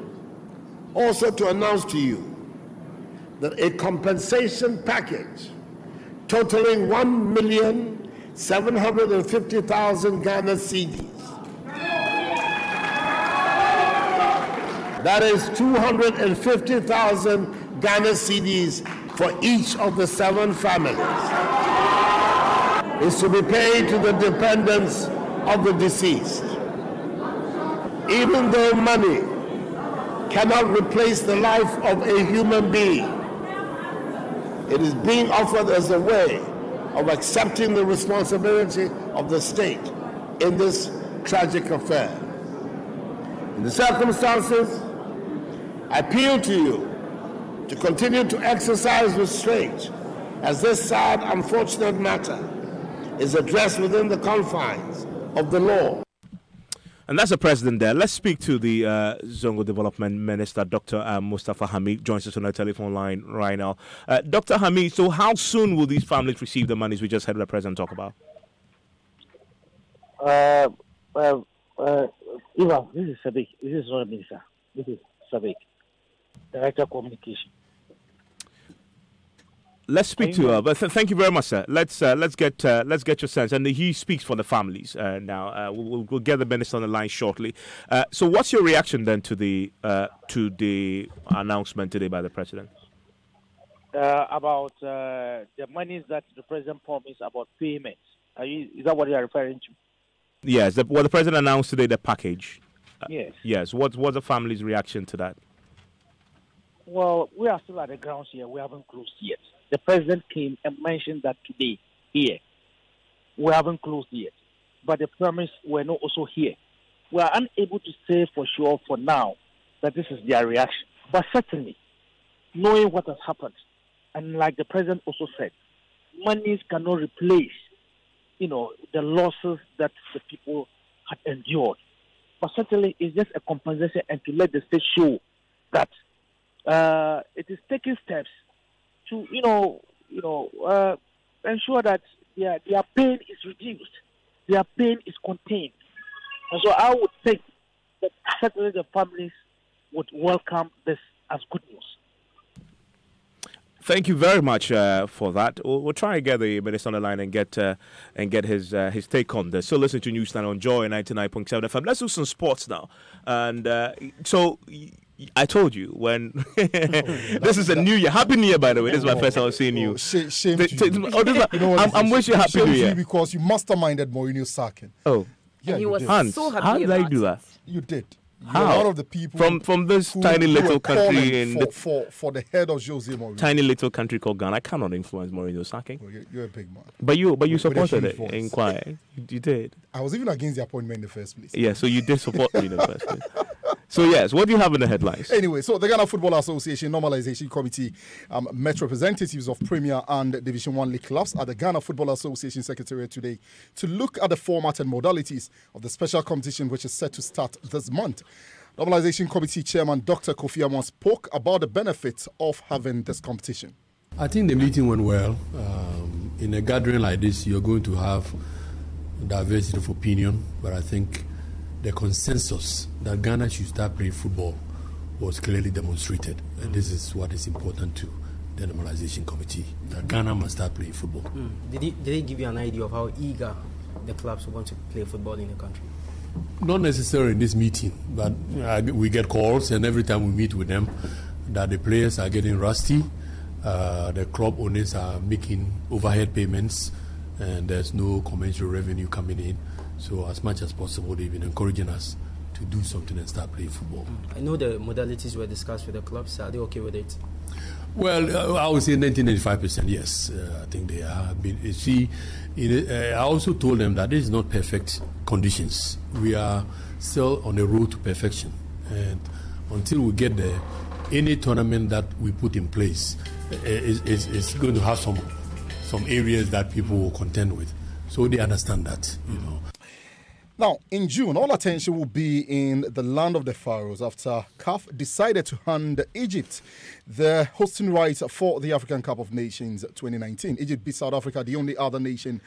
also to announce to you that a compensation package totaling 1,750,000 Ghana cedis, that is 250,000 Ghana cedis for each of the 7 families, is to be paid to the dependents of the deceased. Even though money cannot replace the life of a human being, it is being offered as a way of accepting the responsibility of the state in this tragic affair. In the circumstances, I appeal to you to continue to exercise restraint as this sad, unfortunate matter is addressed within the confines of the law. And that's the president there. Let's speak to the Zongo Development Minister, Dr. Mustafa Hamid, joins us on the telephone line right now. Dr. Hamid, so how soon will these families receive the monies we just heard the president talk about? Ivan, this is Sabik. This is not a minister. This is Sabik, Director of Communication. Let's speak to her. But thank you very much, sir. Let's get your sense. And he speaks for the families now. We'll get the minister on the line shortly. So, what's your reaction then to the announcement today by the president? About the monies that the president promised about payments. Is that what you are referring to? Yes. What the president announced today, the package. Yes. Yes. What's the family's reaction to that? Well, we are still at the grounds here. We haven't closed yet. The president came and mentioned that today here. We haven't closed yet. But the promise we're not also here. We are unable to say for sure for now that this is their reaction. But certainly, knowing what has happened, and like the president also said, monies cannot replace, the losses that the people had endured. But certainly, it's just a compensation and to let the state show that it is taking steps to, ensure that their pain is reduced, their pain is contained. And so I would think that certainly the families would welcome this as good news. Thank you very much for that. We'll try and get the minister on the line and get his take on this. So listen to Newsline on Joy 99.7 FM. Let's do some sports now. And so I told you when this is a new year. Happy New Year, by the way. This is my first time seeing you. Shame to you. I'm wishing you Happy New Year because you masterminded Mourinho's sacking. Oh, yeah, he was so happy. How did I do that? You did. How? One of the people from this tiny little country for the head of Jose Mourinho. Tiny little country called Ghana. I cannot influence Mourinho's sacking. Well, you're a big man. But you supported it in quiet. You did. I was even against the appointment in the first place. Yeah, so you did support me in the first place. So yes, what do you have in the headlines? Anyway, so the Ghana Football Association Normalization Committee met representatives of Premier and Division 1 league clubs at the Ghana Football Association Secretariat today to look at the format and modalities of the special competition which is set to start this month. Normalization Committee Chairman Dr. Kofi Amon spoke about the benefits of having this competition. I think the meeting went well. In a gathering like this, you're going to have diversity of opinion, but I think the consensus that Ghana should start playing football was clearly demonstrated. And this is what is important to the Normalization Committee, that Ghana must start playing football. Did they give you an idea of how eager the clubs want to play football in the country? Not necessarily in this meeting, but we get calls, and every time we meet with them, that the players are getting rusty, the club owners are making overhead payments, and there's no commensurate revenue coming in. So as much as possible, they've been encouraging us to do something and start playing football. I know the modalities were discussed with the clubs. Are they okay with it? Well, I would say 95% yes. I think they are. You see, I also told them that this is not perfect conditions. We are still on the road to perfection. And until we get there, any tournament that we put in place is going to have some some areas that people will contend with. So they understand that, you know. Now, in June, all attention will be in the land of the Pharaohs after CAF decided to hand Egypt the hosting rights for the African Cup of Nations 2019. Egypt beat South Africa, the only other nation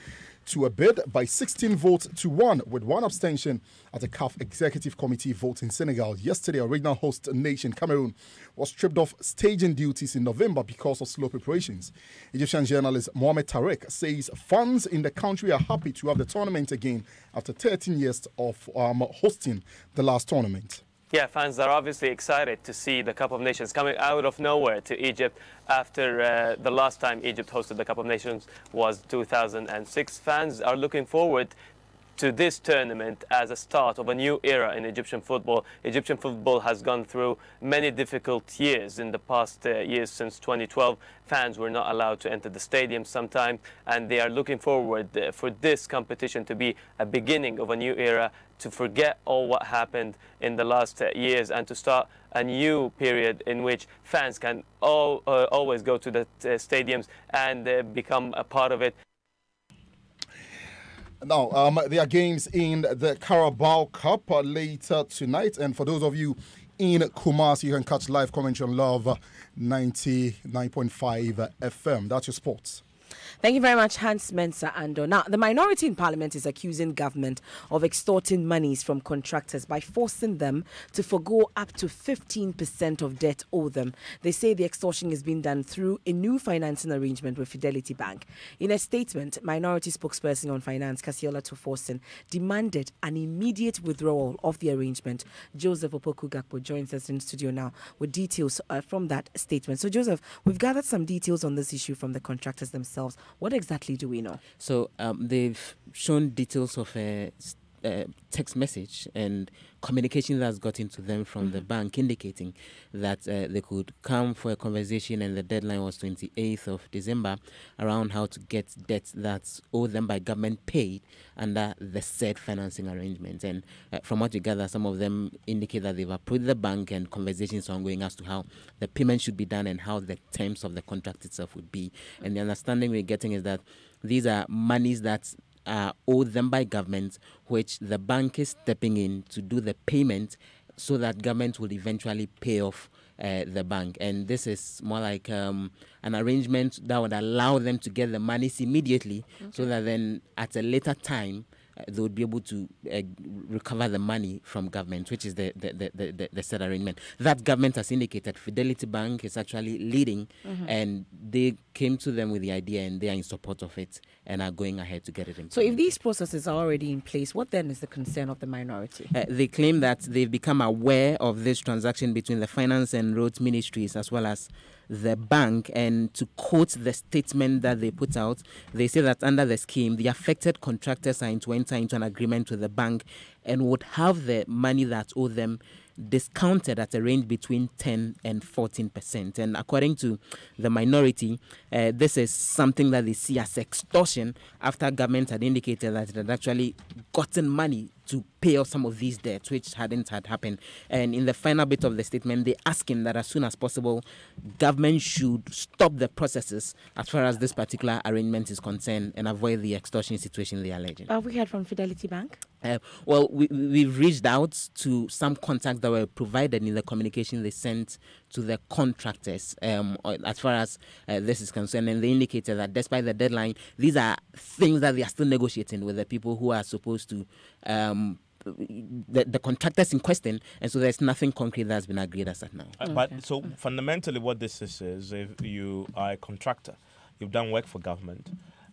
to a bid, by 16 votes to 1, with one abstention at the CAF Executive Committee vote in Senegal. Yesterday, original host nation Cameroon was stripped of staging duties in November because of slow preparations. Egyptian journalist Mohamed Tarek says fans in the country are happy to have the tournament again after 13 years of hosting the last tournament. Yeah, fans are obviously excited to see the Cup of Nations coming out of nowhere to Egypt after the last time Egypt hosted the Cup of Nations was 2006. Fans are looking forward to this tournament as a start of a new era in Egyptian football. Egyptian football has gone through many difficult years in the past years. Since 2012, fans were not allowed to enter the stadium sometimes, and they are looking forward for this competition to be a beginning of a new era, to forget all what happened in the last years and to start a new period in which fans can always go to the stadiums and become a part of it. Now, there are games in the Carabao Cup later tonight. And for those of you in Kumasi, you can catch live commentary on Love 99.5 FM. That's your sports. Thank you very much, Hans Mensah Ando. Now, the minority in Parliament is accusing government of extorting monies from contractors by forcing them to forgo up to 15% of debt owed them. They say the extortion is being done through a new financing arrangement with Fidelity Bank. In a statement, minority spokesperson on finance, Kasiola Tuforsen, demanded an immediate withdrawal of the arrangement. Joseph Opoku Gakpo joins us in studio now with details from that statement. So, Joseph, we've gathered some details on this issue from the contractors themselves. What exactly do we know? So they've shown details of a text message and communication that's got into them from the bank indicating that they could come for a conversation, and the deadline was 28th of December around how to get debts that's owed them by government paid under the said financing arrangement. And from what we gather, some of them indicate that they've approached the bank and conversations are ongoing as to how the payment should be done and how the terms of the contract itself would be. And the understanding we're getting is that these are monies that are owed them by government, which the bank is stepping in to do the payment so that government will eventually pay off the bank. And this is more like an arrangement that would allow them to get the monies immediately, so that then at a later time they would be able to recover the money from government, which is the said arrangement. That government has indicated Fidelity Bank is actually leading, and they came to them with the idea and they are in support of it and are going ahead to get it in place. So if these processes are already in place, what then is the concern of the minority? They claim that they've become aware of this transaction between the Finance and Roads Ministries as well as the bank, and to quote the statement that they put out, they say that under the scheme, the affected contractors are to enter into an agreement with the bank and would have the money that's owed them discounted at a range between 10 and 14%. And according to the minority, this is something that they see as extortion after government had indicated that it had actually gotten money to pay off some of these debts, which had happened. And in the final bit of the statement, they ask him that as soon as possible, government should stop the processes as far as this particular arrangement is concerned and avoid the extortion situation they are alleging. Have we heard from Fidelity Bank? Well, we've reached out to some contacts that were provided in the communication they sent to the contractors as far as this is concerned, and they indicated that despite the deadline, these are things that they are still negotiating with the people who are supposed to the contractors in question, and so there's nothing concrete that's been agreed as of now. But so fundamentally what this is if you are a contractor, you've done work for government,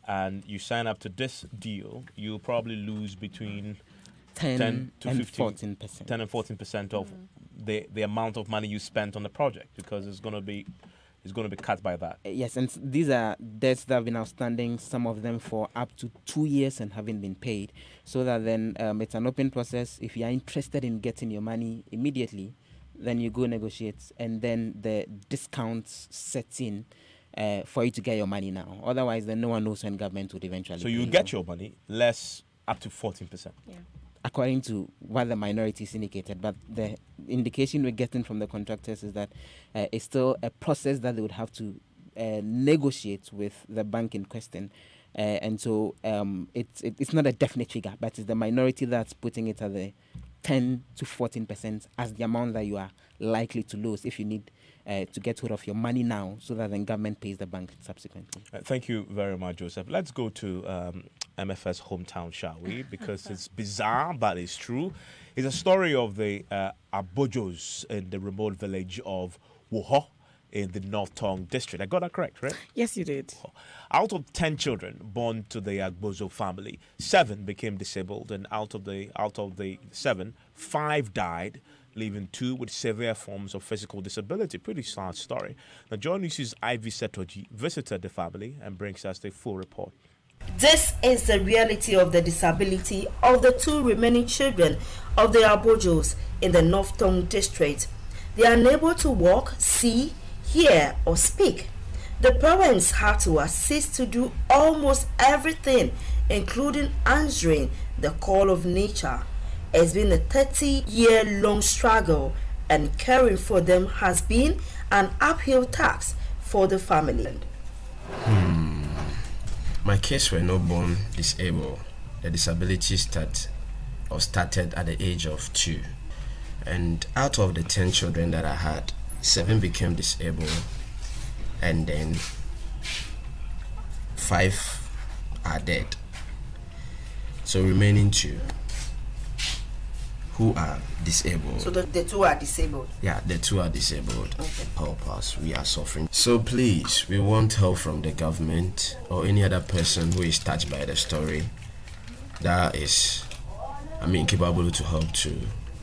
and you sign up to this deal, you'll probably lose between 10 to 14%. 10 and 14% of the amount of money you spent on the project, because it's going to be cut by that. Yes, and these are debts that have been outstanding, some of them for up to 2 years and haven't been paid. So that then it's an open process. If you are interested in getting your money immediately, then you go negotiate, and then the discounts set in for you to get your money now. Otherwise, then no one knows when government would eventually So you get your money, less up to 14%. Yeah. According to what the minorities indicated, but the indication we're getting from the contractors is that it's still a process that they would have to negotiate with the bank in question. And so it's not a definite figure, but it's the minority that's putting it at the 10 to 14% as the amount that you are likely to lose if you need to get hold of your money now so that the government pays the bank subsequently. Thank you very much, Joseph. Let's go to MFS hometown, shall we? Because it's bizarre, but it's true. It's a story of the Abojos in the remote village of Wuho in the North Tong district. I got that correct, right? Yes, you did. Out of 10 children born to the Agbozo family, 7 became disabled, and out of the 7, 5 died, leaving 2 with severe forms of physical disability. Pretty sad story. Now, John News' Ivy Setoji visited the family and brings us the full report. This is the reality of the disability of the 2 remaining children of the Abojos in the North Tong district. They are unable to walk, see, hear, or speak. The parents had to assist to do almost everything, including answering the call of nature. It's been a 30-year-long struggle, and caring for them has been an uphill task for the family. My kids were not born disabled. The disability started at the age of 2. And out of the 10 children that I had, 7 became disabled, and then 5 are dead. So remaining 2 who are disabled. So the 2 are disabled? Yeah, the 2 are disabled. Okay. Help us, we are suffering. So please, we want help from the government or any other person who is touched by the story that is, capable to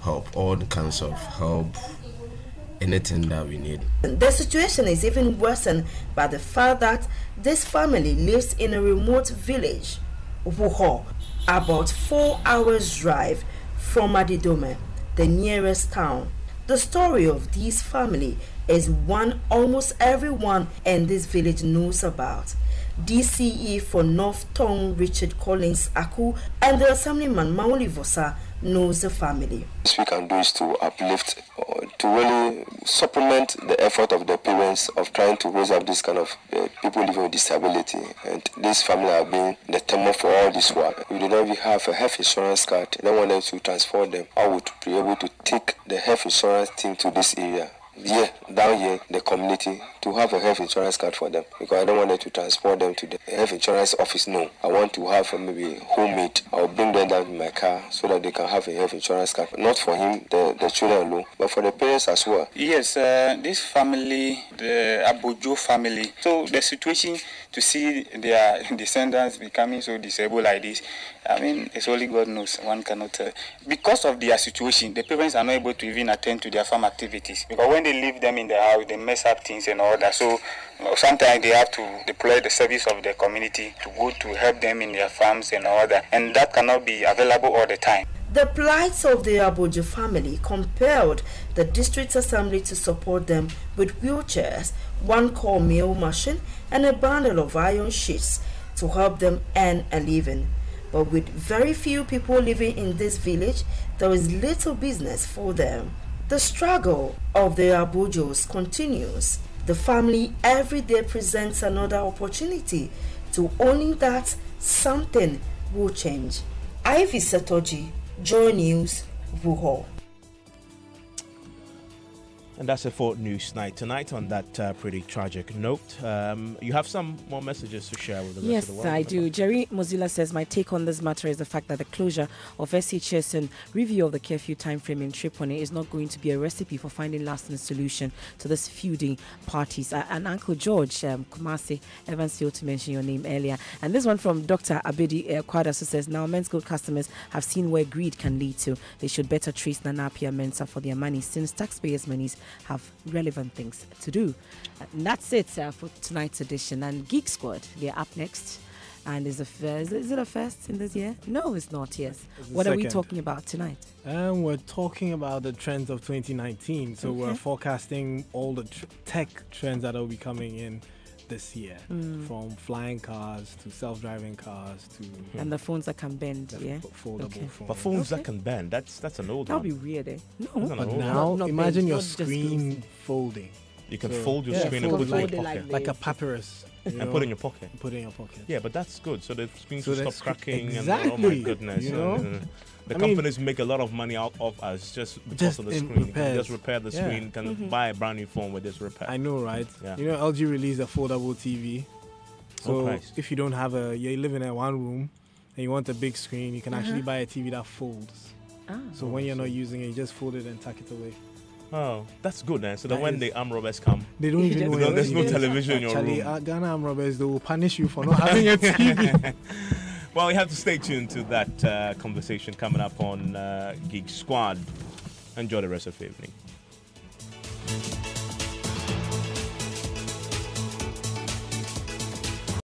help all kinds of help, anything that we need. The situation is even worsened by the fact that this family lives in a remote village, Wuho, about 4 hours drive from Adidome, the nearest town. The story of this family is one almost everyone in this village knows about. DCE for North Tong, Richard Collins Aku, and the Assemblyman Mauli Vosa knows the family. What we can do is to uplift, to really supplement the effort of the parents of trying to raise up this kind of people living with disability. And this family have been the term for all this work. We do not even have a health insurance card. I wanted to transfer them. I would be able to take the health insurance team to this area. Down here, the community, to have a health insurance card for them, because I don't want them to transport them to the health insurance office. No, I want to have maybe homemade. I'll bring them down in my car so that they can have a health insurance card. Not for him, the children alone, but for the parents as well. Yes, this family, the Abojo family. So the situation to see their descendants becoming so disabled like this, it's only God knows. One cannot tell. Because of their situation, the parents are not able to even attend to their farm activities. Because when they leave them in the house, they mess up things and all that. So sometimes they have to deploy the service of the community to go to help them in their farms and all that. And that cannot be available all the time. The plight of the Abojo family compelled the district assembly to support them with wheelchairs, one core mill machine, and a bundle of iron sheets to help them earn a living. But with very few people living in this village, there is little business for them. The struggle of the Abojos continues. The family every day presents another opportunity to owning that something will change. Ivy Setoji, Joy News, Wuho. And that's it for News Night tonight. On that pretty tragic note, you have some more messages to share with the rest of the world. Yes, I do. Jerry Mozilla says, my take on this matter is the fact that the closure of SHS and review of the curfew time frame in Tripoli is not going to be a recipe for finding lasting solution to this feuding parties. And Uncle George Kumasi Evans failed to mention your name earlier. And this one from Dr. Abedi Kwadaso says, now Men's Gold customers have seen where greed can lead to. They should better trace Nanapia Mensa for their money, since taxpayers' monies have relevant things to do. And that's it for tonight's edition. And Geek Squad, they're up next. And is it a first in this year? No, it's not. Yes. What are we talking about tonight? We're talking about the trends of 2019. So we're forecasting all the tech trends that will be coming in this year, from flying cars to self-driving cars to and the phones that can bend, foldable phones. But phones that can bend, that's an old one. That'll be weird, eh? No. But now imagine your screen folding. You can fold your screen and put it in your pocket. Like a papyrus. And put it in your pocket. Put it in your pocket. Yeah, but that's good. So the screen So should that's stop cracking. exactly, And, oh my goodness. you know? The I mean, companies make a lot of money out of us just because of the screen. You can just repair the screen. You can buy a brand new phone with this repair. I know, right? Yeah. You know, LG released a foldable TV. So if you don't have you live in a one room and you want a big screen, you can actually buy a TV that folds. So when you're not using it, you just fold it and tuck it away. Oh, that's good then. So that when the arm robbers come, they don't even know there's no television in your room. Ghana arm robbers, they will punish you for not having a TV. Well, you have to stay tuned to that conversation coming up on Geek Squad. Enjoy the rest of the evening.